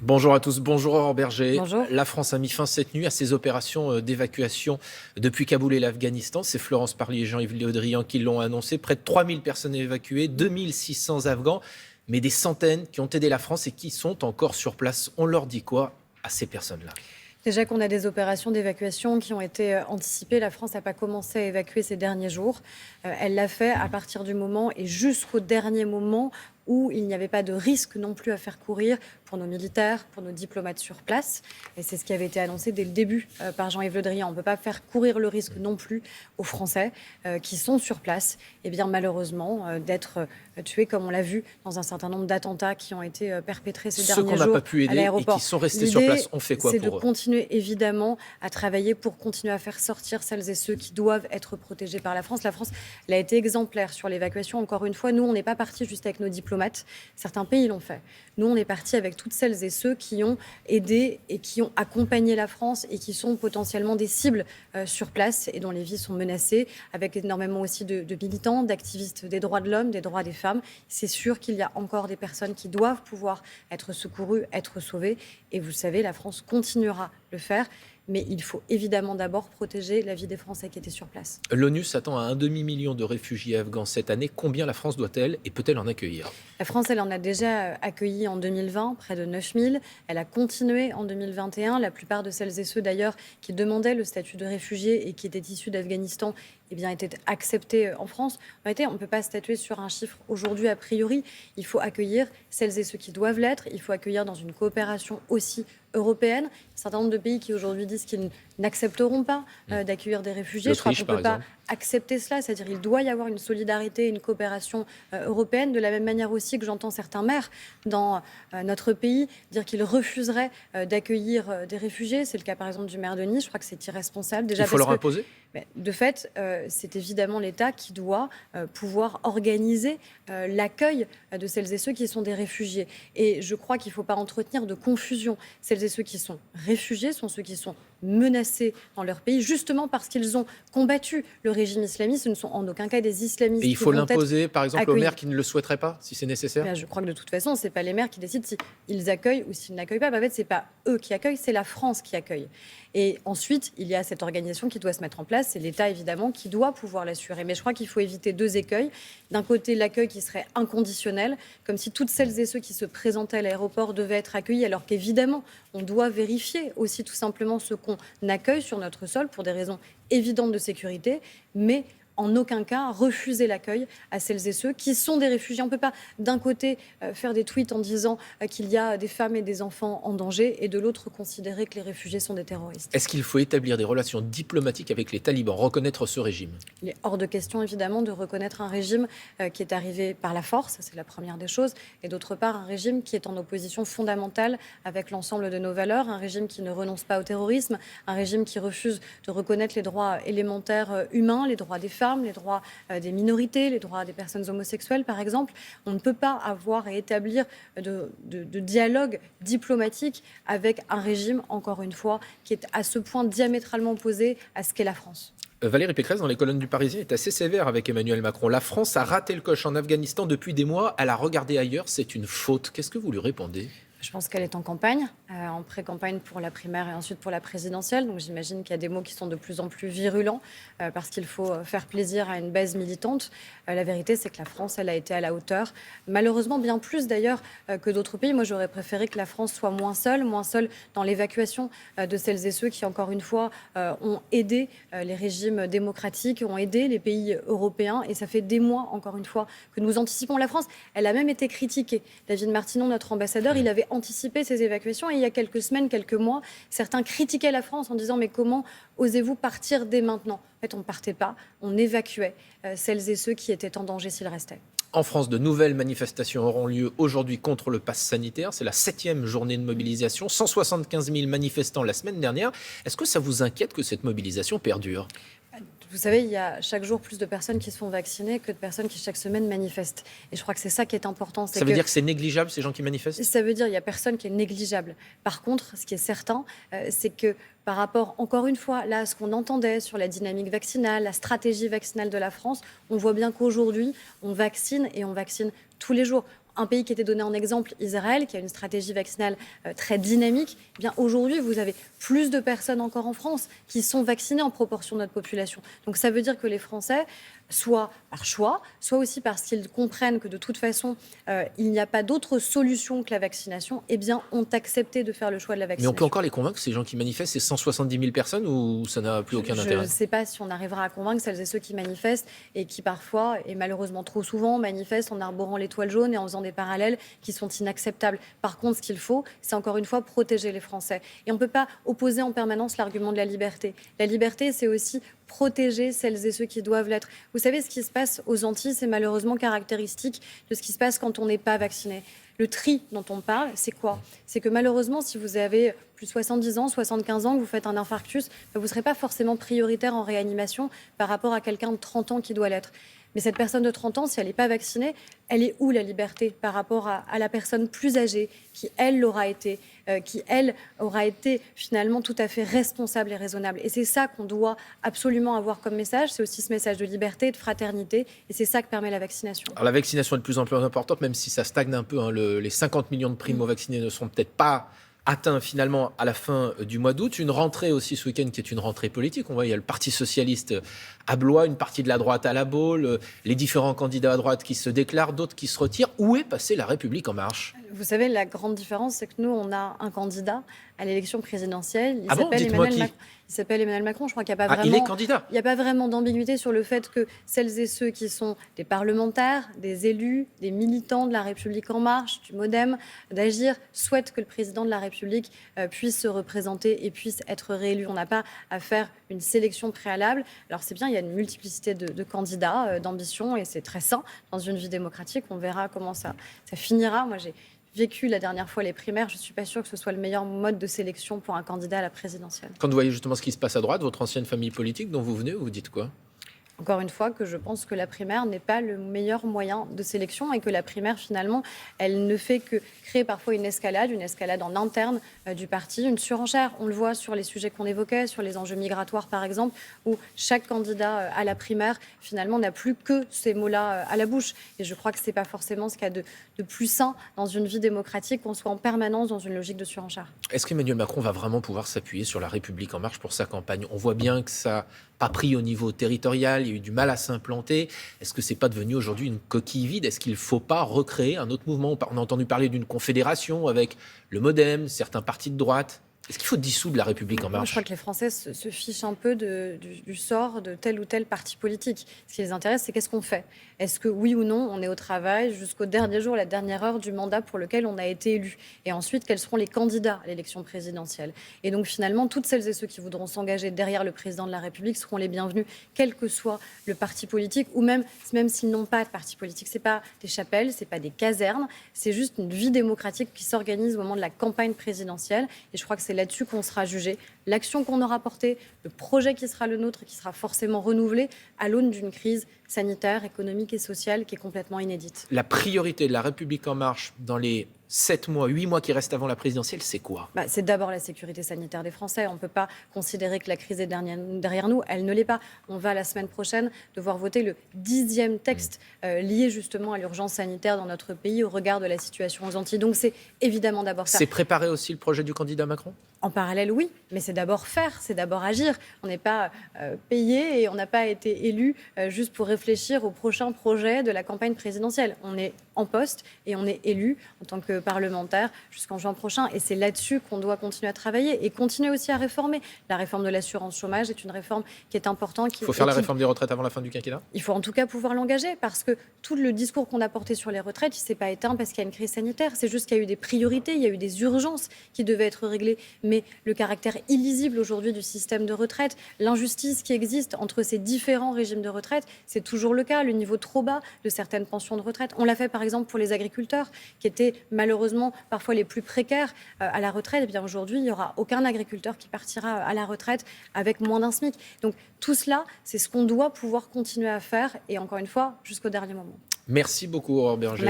Bonjour à tous, bonjour Aurore Berger. Bonjour. La France a mis fin cette nuit à ses opérations d'évacuation depuis Kaboul et l'Afghanistan. C'est Florence Parly et Jean-Yves Le Drian qui l'ont annoncé. Près de 3000 personnes évacuées, 2600 Afghans, mais des centaines qui ont aidé la France et qui sont encore sur place. On leur dit quoi à ces personnes-là ? Déjà qu'on a des opérations d'évacuation qui ont été anticipées, la France n'a pas commencé à évacuer ces derniers jours. Elle l'a fait à partir du moment et jusqu'au dernier moment où il n'y avait pas de risque non plus à faire courir pour nos militaires, pour nos diplomates sur place. Et c'est ce qui avait été annoncé dès le début par Jean-Yves Le Drian. On ne peut pas faire courir le risque non plus aux Français qui sont sur place, et bien malheureusement d'être tués, comme on l'a vu dans un certain nombre d'attentats qui ont été perpétrés ces derniers jours Ceux qu'on n'a pas pu à aider l'aéroport. et qui sont restés sur place, on fait quoi C'est pour de eux ? continuer évidemment à travailler pour continuer à faire sortir celles et ceux qui doivent être protégés par la France. La France, elle a été exemplaire sur l'évacuation. Encore une fois, nous, on n'est pas partis juste avec nos diplomates. Certains pays l'ont fait. Nous, on est partis avec toutes celles et ceux qui ont aidé et qui ont accompagné la France et qui sont potentiellement des cibles sur place et dont les vies sont menacées, avec énormément aussi de militants, d'activistes des droits de l'homme, des droits des femmes. C'est sûr qu'il y a encore des personnes qui doivent pouvoir être secourues, être sauvées. Et vous le savez, la France continuera le faire. Mais il faut évidemment d'abord protéger la vie des Français qui étaient sur place. L'ONU s'attend à 1 demi-million de réfugiés afghans cette année. Combien la France doit-elle et peut-elle en accueillir ? La France, elle en a déjà accueilli en 2020 près de 9000. Elle a continué en 2021. La plupart de celles et ceux d'ailleurs qui demandaient le statut de réfugié et qui étaient issus d'Afghanistan étaient acceptés en France. En réalité, on ne peut pas statuer sur un chiffre aujourd'hui a priori. Il faut accueillir celles et ceux qui doivent l'être. Il faut accueillir dans une coopération aussi européenne. Un certain nombre de pays qui aujourd'hui disent qu'ils n'accepteront pas d'accueillir des réfugiés. Je crois qu'on ne peut pas accepter cela. C'est-à-dire qu'il doit y avoir une solidarité, une coopération européenne. De la même manière aussi que j'entends certains maires dans notre pays dire qu'ils refuseraient d'accueillir des réfugiés. C'est le cas par exemple du maire de Nice. Je crois que c'est irresponsable. Déjà Il faut leur imposer ? De fait, c'est évidemment l'État qui doit pouvoir organiser l'accueil de celles et ceux qui sont des réfugiés. Et je crois qu'il ne faut pas entretenir de confusion. Celles et ceux qui sont réfugiés sont ceux qui sont menacés dans leur pays, justement parce qu'ils ont combattu le régime islamiste. Ce ne sont en aucun cas des islamistes. Et il faut l'imposer, par exemple, aux maires qui ne le souhaiteraient pas, si c'est nécessaire ? Je crois que de toute façon, ce n'est pas les maires qui décident s'ils accueillent ou s'ils n'accueillent pas. En fait, ce n'est pas eux qui accueillent, c'est la France qui accueille. Et ensuite, il y a cette organisation qui doit se mettre en place. C'est l'État, évidemment, qui doit pouvoir l'assurer. Mais je crois qu'il faut éviter deux écueils. D'un côté, l'accueil qui serait inconditionnel, comme si toutes celles et ceux qui se présentaient à l'aéroport devaient être accueillis, alors qu'évidemment, on doit vérifier aussi tout simplement ce qu'on accueille sur notre sol pour des raisons évidentes de sécurité, mais en aucun cas refuser l'accueil à celles et ceux qui sont des réfugiés. On ne peut pas d'un côté faire des tweets en disant qu'il y a des femmes et des enfants en danger et de l'autre considérer que les réfugiés sont des terroristes. Est-ce qu'il faut établir des relations diplomatiques avec les talibans, reconnaître ce régime ? Il est hors de question évidemment de reconnaître un régime qui est arrivé par la force, c'est la première des choses, et d'autre part un régime qui est en opposition fondamentale avec l'ensemble de nos valeurs, un régime qui ne renonce pas au terrorisme, un régime qui refuse de reconnaître les droits élémentaires humains, les droits des femmes, les droits des minorités, les droits des personnes homosexuelles, par exemple. On ne peut pas avoir et établir de dialogue diplomatique avec un régime, encore une fois, qui est à ce point diamétralement opposé à ce qu'est la France. Valérie Pécresse, dans les colonnes du Parisien, est assez sévère avec Emmanuel Macron. La France a raté le coche en Afghanistan depuis des mois. Elle a regardé ailleurs. C'est une faute. Qu'est-ce que vous lui répondez ? Je pense qu'elle est en campagne, en pré-campagne pour la primaire et ensuite pour la présidentielle. Donc j'imagine qu'il y a des mots qui sont de plus en plus virulents parce qu'il faut faire plaisir à une base militante. La vérité, c'est que la France, elle a été à la hauteur. Malheureusement, bien plus d'ailleurs que d'autres pays. Moi, j'aurais préféré que la France soit moins seule dans l'évacuation de celles et ceux qui, encore une fois, ont aidé les régimes démocratiques, ont aidé les pays européens. Et ça fait des mois, encore une fois, que nous anticipons. La France, elle a même été critiquée. David Martinon, notre ambassadeur, il avait anticipé ces évacuations et il y a quelques semaines, quelques mois, certains critiquaient la France en disant mais comment osez-vous partir dès maintenant ? En fait, on ne partait pas, on évacuait celles et ceux qui étaient en danger s'ils restaient. En France, de nouvelles manifestations auront lieu aujourd'hui contre le pass sanitaire. C'est la 7e journée de mobilisation. 175 000 manifestants la semaine dernière. Est-ce que ça vous inquiète que cette mobilisation perdure ? Vous savez, il y a chaque jour plus de personnes qui se font vacciner que de personnes qui chaque semaine manifestent. Et je crois que c'est ça qui est important. Ça veut dire que c'est négligeable, ces gens qui manifestent ? Ça veut dire qu'il n'y a personne qui est négligeable. Par contre, ce qui est certain, c'est que par rapport, encore une fois, là, à ce qu'on entendait sur la dynamique vaccinale, la stratégie vaccinale de la France, on voit bien qu'aujourd'hui, on vaccine et on vaccine tous les jours. un pays qui était donné en exemple, Israël, qui a une stratégie vaccinale très dynamique, eh bien aujourd'hui, vous avez plus de personnes encore en France qui sont vaccinées en proportion de notre population. Donc ça veut dire que les Français, soit par choix, soit aussi parce qu'ils comprennent que de toute façon, il n'y a pas d'autre solution que la vaccination, eh bien, ont accepté de faire le choix de la Mais vaccination. on peut encore les convaincre, ces gens qui manifestent, c'est 170 000 personnes ou ça n'a plus aucun intérêt? Je ne sais pas si on arrivera à convaincre celles et ceux qui manifestent et qui parfois, et malheureusement trop souvent, manifestent en arborant l'étoile jaune et en faisant des parallèles qui sont inacceptables. Par contre, ce qu'il faut, c'est encore une fois protéger les Français. Et on ne peut pas opposer en permanence l'argument de la liberté. La liberté, c'est aussi protéger celles et ceux qui doivent l'être. Vous savez, ce qui se passe aux Antilles, c'est malheureusement caractéristique de ce qui se passe quand on n'est pas vacciné. Le tri dont on parle, c'est quoi? C'est que malheureusement, si vous avez plus de 70 ans, 75 ans, que vous faites un infarctus, vous ne serez pas forcément prioritaire en réanimation par rapport à quelqu'un de 30 ans qui doit l'être. Mais cette personne de 30 ans, si elle n'est pas vaccinée, elle est où la liberté par rapport à la personne plus âgée qui, elle, l'aura été, qui, elle, aura été finalement tout à fait responsable et raisonnable. Et c'est ça qu'on doit absolument avoir comme message. C'est aussi ce message de liberté, de fraternité. Et c'est ça que permet la vaccination. Alors la vaccination est de plus en plus importante, même si ça stagne un peu. Les 50 millions de primo-vaccinés ne seront peut-être pas atteint finalement à la fin du mois d'août. Une rentrée aussi ce week-end qui est une rentrée politique. On voit, il y a le Parti socialiste à Blois, une partie de la droite à La Baule, les différents candidats à droite qui se déclarent, d'autres qui se retirent. Où est passée La République en marche? Vous savez, la grande différence, c'est que nous, on a un candidat à l'élection présidentielle. Il s'appelle Emmanuel Macron. Je crois qu'il n'y a pas vraiment, il est candidat. Il n'y a pas vraiment d'ambiguïté sur le fait que celles et ceux qui sont des parlementaires, des élus, des militants de La République En Marche, du MoDem, d'Agir, souhaitent que le président de la République puisse se représenter et puisse être réélu. On n'a pas à faire une sélection préalable. Alors c'est bien, il y a une multiplicité de candidats, d'ambition, et c'est très sain dans une vie démocratique. On verra comment ça finira. Moi, j'ai vécu la dernière fois les primaires. Je ne suis pas sûre que ce soit le meilleur mode de sélection pour un candidat à la présidentielle. Quand vous voyez justement ce qui se passe à droite, votre ancienne famille politique dont vous venez, vous dites quoi? Encore une fois, que je pense que la primaire n'est pas le meilleur moyen de sélection et que la primaire, finalement, elle ne fait que créer parfois une escalade en interne du parti, une surenchère. On le voit sur les sujets qu'on évoquait, sur les enjeux migratoires, par exemple, où chaque candidat à la primaire, finalement, n'a plus que ces mots-là à la bouche. Et je crois que ce n'est pas forcément ce qu'il y a de plus sain dans une vie démocratique, qu'on soit en permanence dans une logique de surenchère. Est-ce qu'Emmanuel Macron va vraiment pouvoir s'appuyer sur La République En Marche pour sa campagne? On voit bien que ça n'a pas pris au niveau territorial, il y a eu du mal à s'implanter. Est-ce que c'est pas devenu aujourd'hui une coquille vide? Est-ce qu'il ne faut pas recréer un autre mouvement? On a entendu parler d'une confédération avec le MoDem, certains partis de droite. Est-ce qu'il faut dissoudre La République En Marche? Je crois que les Français se fichent un peu du sort de tel ou tel parti politique. Ce qui les intéresse, c'est qu'est-ce qu'on fait. Est-ce que oui ou non, on est au travail jusqu'au dernier jour, la dernière heure du mandat pour lequel on a été élu? Et ensuite, quels seront les candidats à l'élection présidentielle? Et donc finalement, toutes celles et ceux qui voudront s'engager derrière le président de la République seront les bienvenus, quel que soit le parti politique, ou même s'ils n'ont pas de parti politique. Ce n'est pas des chapelles, ce n'est pas des casernes, c'est juste une vie démocratique qui s'organise au moment de la campagne présidentielle. Et je crois que c'est là-dessus qu'on sera jugé. L'action qu'on aura portée, le projet qui sera le nôtre, qui sera forcément renouvelé à l'aune d'une crise sanitaire, économique et sociale qui est complètement inédite. La priorité de La République En Marche dans les 7 mois, 8 mois qui restent avant la présidentielle, c'est quoi? C'est d'abord la sécurité sanitaire des Français. On ne peut pas considérer que la crise est derrière nous. Elle ne l'est pas. On va la semaine prochaine devoir voter le 10e texte lié justement à l'urgence sanitaire dans notre pays au regard de la situation aux Antilles. Donc c'est évidemment d'abord ça. C'est préparer aussi le projet du candidat Macron? En parallèle, oui, mais c'est d'abord faire, c'est d'abord agir. On n'est pas payé et on n'a pas été élu juste pour réfléchir au prochain projet de la campagne présidentielle. On est en poste et on est élu en tant que parlementaire jusqu'en juin prochain. Et c'est là-dessus qu'on doit continuer à travailler et continuer aussi à réformer. La réforme de l'assurance chômage est une réforme qui est importante. Il faut faire la réforme des retraites avant la fin du quinquennat? Il faut en tout cas pouvoir l'engager parce que tout le discours qu'on a porté sur les retraites, il ne s'est pas éteint parce qu'il y a une crise sanitaire. C'est juste qu'il y a eu des priorités, il y a eu des urgences qui devaient être réglées. Mais le caractère illisible aujourd'hui du système de retraite, l'injustice qui existe entre ces différents régimes de retraite, c'est toujours le cas. Le niveau trop bas de certaines pensions de retraite. On l'a fait par exemple pour les agriculteurs qui étaient malheureusement parfois les plus précaires à la retraite. Et bien aujourd'hui, il n'y aura aucun agriculteur qui partira à la retraite avec moins d'un SMIC. Donc tout cela, c'est ce qu'on doit pouvoir continuer à faire et encore une fois, jusqu'au dernier moment. Merci beaucoup, Aurore Berger.